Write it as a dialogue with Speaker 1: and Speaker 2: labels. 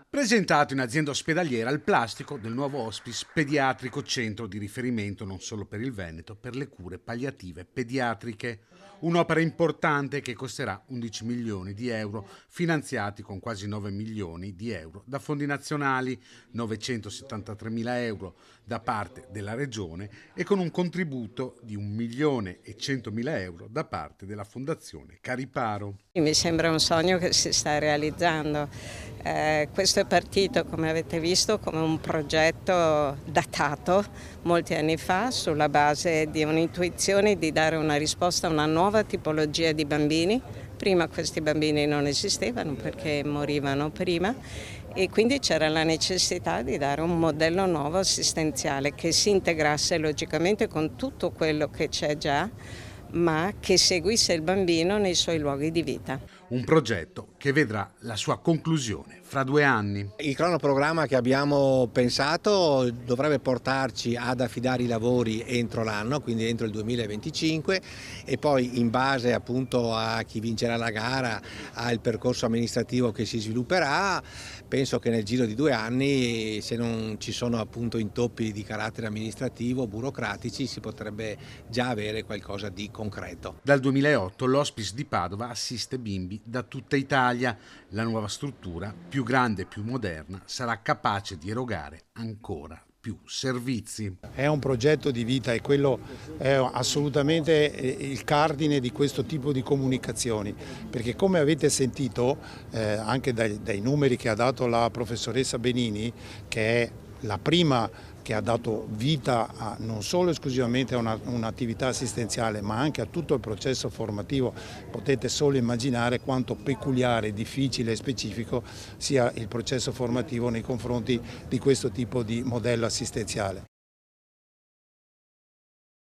Speaker 1: Presentato in azienda ospedaliera il plastico del nuovo hospice pediatrico, centro di riferimento non solo per il Veneto, per le cure palliative pediatriche. Un'opera importante che costerà 11 milioni di euro, finanziati con quasi 9 milioni di euro da fondi nazionali, 973 mila euro da parte della Regione e con un contributo di 1 milione e 100 mila euro da parte della Fondazione Cariparo.
Speaker 2: Mi sembra un sogno che si sta realizzando. Questo è partito, come avete visto, come un progetto datato molti anni fa sulla base di un'intuizione di dare una risposta a una nuova tipologia di bambini. Prima questi bambini non esistevano perché morivano prima e quindi c'era la necessità di dare un modello nuovo assistenziale che si integrasse logicamente con tutto quello che c'è già, ma che seguisse il bambino nei suoi luoghi di vita.
Speaker 1: Un progetto che vedrà la sua conclusione fra 2 anni.
Speaker 3: Il cronoprogramma che abbiamo pensato dovrebbe portarci ad affidare i lavori entro l'anno, quindi entro il 2025, e poi in base appunto a chi vincerà la gara, al percorso amministrativo che si svilupperà, penso che nel giro di 2 anni, se non ci sono appunto intoppi di carattere amministrativo, burocratici, si potrebbe già avere qualcosa di concreto.
Speaker 1: Dal 2008 l'Hospice di Padova assiste bimbi da tutta Italia. La nuova struttura, più grande e più moderna, sarà capace di erogare ancora più servizi.
Speaker 4: È un progetto di vita e quello è assolutamente il cardine di questo tipo di comunicazioni, perché come avete sentito anche dai numeri che ha dato la professoressa Benini, che è la prima che ha dato vita non solo esclusivamente a un'attività assistenziale, ma anche a tutto il processo formativo, potete solo immaginare quanto peculiare, difficile e specifico sia il processo formativo nei confronti di questo tipo di modello assistenziale.